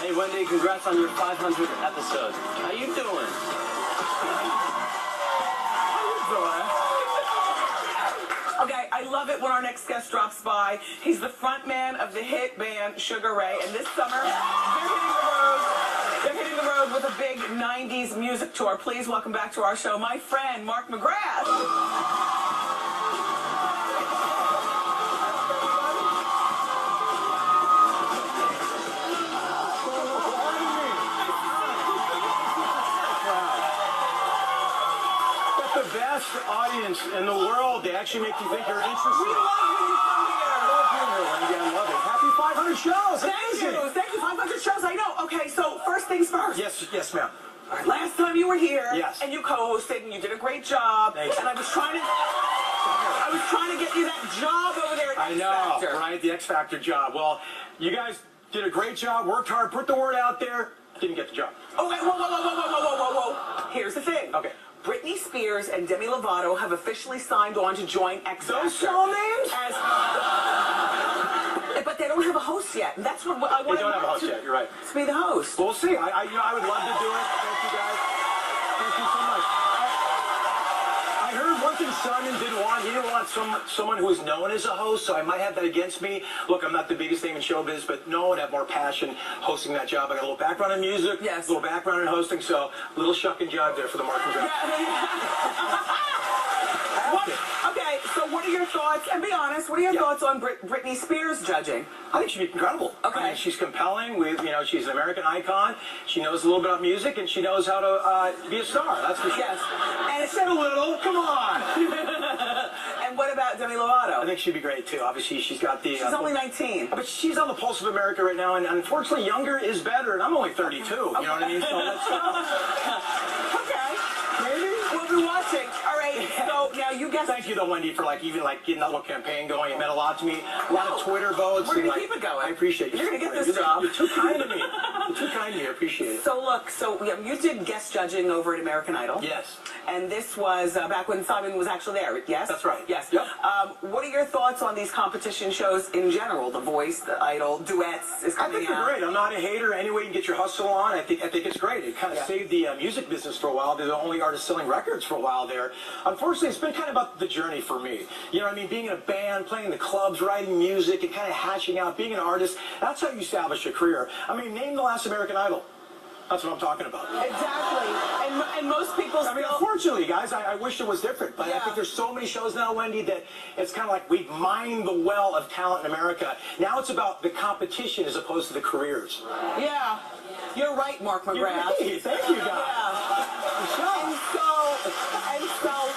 Hey, Wendy, congrats on your 500th episode. How you doing? Okay, I love it when our next guest drops by. He's the front man of the hit band Sugar Ray, and this summer they're hitting the road with a big 90s music tour. Please welcome back to our show my friend Mark McGrath. Best audience in the world. They actually make you think you're interested. We love when you come here. I love being here, Wendy. I love it. Happy 500 shows. Thank you. 500 shows. I know. Okay, so first things first. Yes, ma'am. All right, last time you were here, yes, and you co-hosted, and you did a great job. Thank you. And I was trying to get you that job over there at X Factor. Right? The X Factor job. Well, you guys did a great job. Worked hard. Put the word out there. Didn't get the job. Oh, wait, whoa. Here's the thing. Okay. Britney Spears and Demi Lovato have officially signed on to join X Factor. Those show names? But they don't have a host yet. That's what I want. They don't have a host yet. You're right. To be the host. We'll see. I would love to do it. Thank you guys. Thank you so much. I heard one thing Simon didn't want. He didn't want someone who was known as a host, so I might have that against me. Look, I'm not the biggest name in showbiz, but no one had more passion hosting that job. I got a little background in music, yes, a little background in hosting, so a little shucking job there for the Mark McGrath. Okay, so what are your thoughts? And be honest, what are your thoughts on Britney Spears judging? I think she'd be incredible. Okay. I mean, she's compelling. She's an American icon. She knows a little bit about music, and she knows how to be a star. That's for sure. Yes. And it said a little. Come on. And what about Demi Lovato? I think she'd be great too. Obviously, she's got the. She's only 19. But she's on the pulse of America right now, and unfortunately, younger is better. And I'm only 32. Okay. You know what I mean? So let's go. Okay. Maybe we'll be watching. All right. So now you guess. Thank you, though, Wendy, for getting that little campaign going. It meant a lot to me. A lot of Twitter votes. We're gonna keep it going. I appreciate you. You're gonna get this job. You're too kind to me. You're too kind to me. I appreciate it. So look, you did guest judging over at American Idol. Yes. And this was back when Simon was actually there. Yes. That's right. Yes. Yep. What are your thoughts on these competition shows in general? The Voice, the Idol, duets is coming out. I think they're great. I'm not a hater. Any way you can get your hustle on, I think it's great. It kind of saved the music business for a while. They're the only artist selling records for a while there. Unfortunately, it's been kind of about the journey for me. You know what I mean? Being in a band, playing in the clubs, writing music, and kind of hatching out, being an artist, that's how you establish a career. I mean, name the last American Idol. That's what I'm talking about. Exactly. And most people still... I mean, unfortunately, guys, I wish it was different. But I think there's so many shows now, Wendy, that it's kind of like we've mined the well of talent in America. Now it's about the competition as opposed to the careers. Yeah. You're right, Mark McGrath. Right. Thank you, guys. Yeah. And so,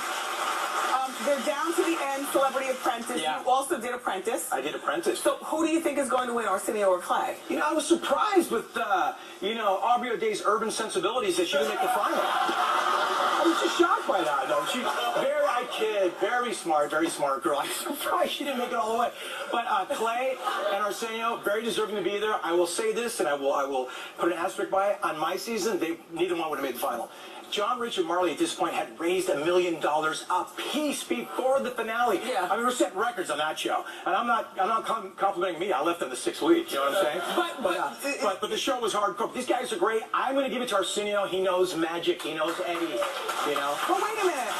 they're down to the end, Celebrity Apprentice. Yeah. You also did Apprentice. I did Apprentice. So who do you think is going to win, Arsenio or Clay? I was surprised with, Aubrey O'Day's urban sensibilities that she didn't make the final. I was just shocked by that, though. She's very smart girl. I'm surprised she didn't make it all the way. But Clay and Arsenio, very deserving to be there. I will say this, and I will put an asterisk by it. On my season, neither one would have made the final. John, Rich, and Marley at this point had raised $1 million apiece before the finale. Yeah. I mean, we're setting records on that show, and I'm not complimenting me. I left them the 6 weeks. You know what I'm saying? But the show was hardcore. These guys are great. I'm going to give it to Arsenio. He knows magic. He knows Eddie. But wait a minute.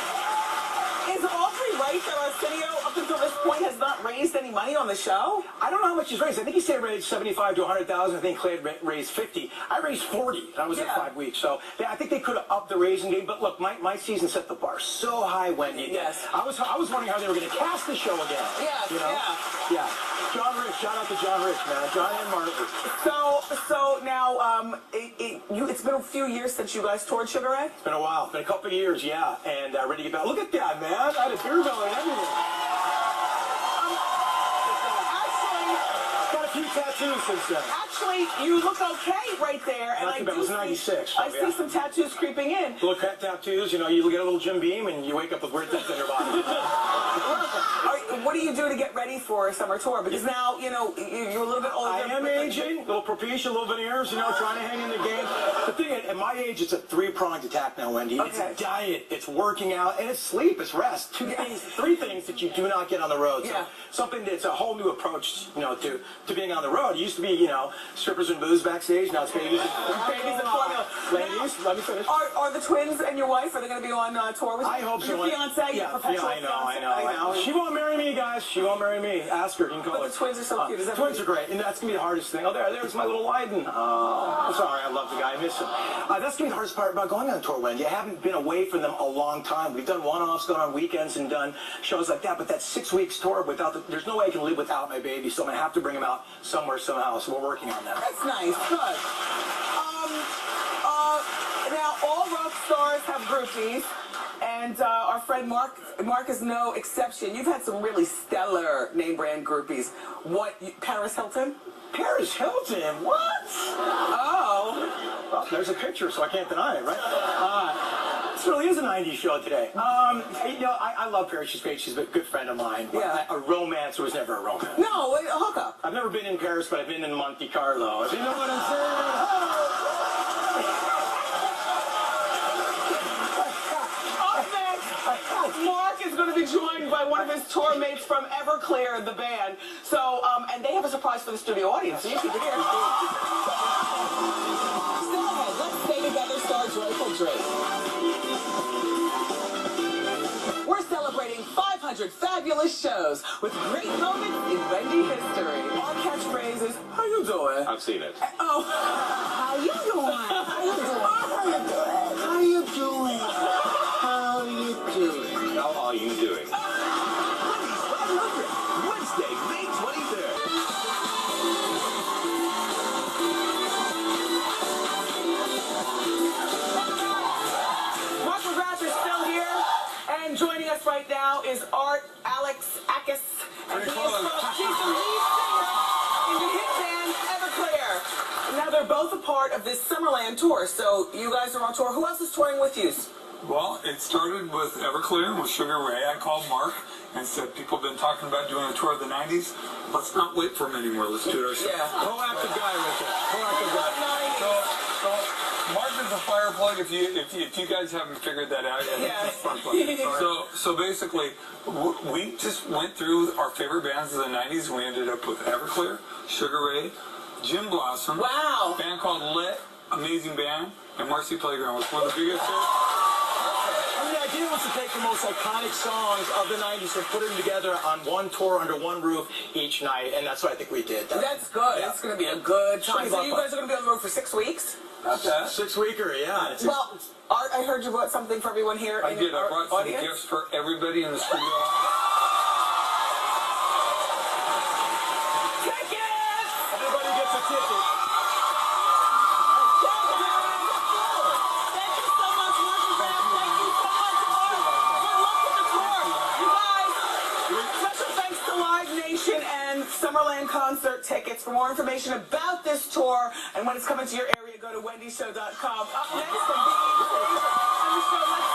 Is Aubrey right that Arsenio, up until this point, has not raised any money on the show? I don't know how much he's raised. I think he said he raised 75 to 100,000. I think Clay raised 50. I raised 40. That was in 5 weeks. So I think they could have upped the raising game. But look, my season set the bar so high, Wendy. Yes. I was wondering how they were going to cast the show again. Yes. Yeah. John Rich. Shout out to John Rich, man. John and Martin. So now it's been a few years since you guys toured Sugar Ray. It's been a while. It's been a couple of years, yeah. And ready to get back. Look at that, man. I had a beer belly and everything. Got a few tattoos since then. Actually, you look okay right there. And Not too bad. It was 96. I see some tattoos creeping in. Little tattoos, you get a little Jim Beam and you wake up with weird things on your body. What do you do to get ready for a summer tour? Because now, you're a little bit older. I am aging, a little Propecia, a little veneers, trying to hang in the game. The thing is, at my age, it's a three-pronged attack now, Wendy. Okay. It's a diet, it's working out, and it's sleep, it's rest. Three things that you do not get on the road. So Yeah. something that's a whole new approach, to being on the road. It used to be, strippers and booze backstage. Now it's babies and formula. Ladies, let me finish. Are the twins and your wife, are they going to be on tour with you? I hope so. Your fiancé, your perpetual I know. fiancé? She won't marry me, guys. She won't marry me. Ask her. You can call But her. the twins are so cute. Is that Twins are great, and that's gonna be the hardest thing. Oh, there's my little Leiden. Oh, sorry, I love the guy. I miss him. That's gonna be the hardest part about going on tour, Wendy. I haven't been away from them a long time. We've done one-offs, gone on weekends, and done shows like that. But that 6 weeks tour there's no way I can live without my baby. So I'm gonna have to bring him out somewhere somehow. So we're working on that. That's nice. Good. Now, all rock stars have groupies, and our friend Mark is no exception. You've had some really stellar name-brand groupies. Paris Hilton? Paris Hilton? What? Oh. Well, there's a picture, so I can't deny it, right? This really is a 90s show today. I love Paris. She's great. She's a good friend of mine. Yeah. A romance was never a romance. No, a hookup. I've never been in Paris, but I've been in Monte Carlo. If you know what I'm saying? Mark is going to be joined by one of his tour mates from Everclear, the band. So, and they have a surprise for the studio audience, so you can hear. Still ahead, let's stay together, star Joyful Drake. We're celebrating 500 fabulous shows with great moments in Wendy history. Our catchphrase is, how you doing? I've seen it. Oh. How you doing? How you doing? How you doing? How you doing? How are you doing? Wednesday, May 23rd. Mark McGrath is still here, and joining us right now is Alex Akis. And he's the lead singer in the hit band Everclear. Now they're both a part of this Summerland tour, so you guys are on tour. Who else is touring with you? Well, it started with Everclear, with Sugar Ray. I called Mark and said, people have been talking about doing a tour of the 90s. Let's not wait for them anymore. Let's do it ourselves. Yeah. Proactive guy, Richard. Proactive guy. So Mark is a fire plug if you guys haven't figured that out yet. Yeah. Fire plug. So basically, we just went through our favorite bands of the 90s. We ended up with Everclear, Sugar Ray, Jim Blossom. Wow. A band called Lit, amazing band, and Marcy Playground was one of the biggest hits. The idea was to take the most iconic songs of the 90s and put them together on one tour under one roof each night, and that's what I think we did. That's good. Yeah. It's going to be a good time. Should be So a lot you of guys are going to be on the road for 6 weeks? Not that. 6-weeker, yeah. Well, Art, I heard you brought something for everyone here I in did. I our brought some audience. gifts for everybody in the studio. Tickets! Everybody gets a ticket. Thank you so much, Mark McGrath. Thank you so much, Art. Good luck with the tour. You guys, special thanks to Live Nation and Summerland concert tickets. For more information about this tour and when it's coming to your area, go to wendyshow.com. Up next, from being on the show, let's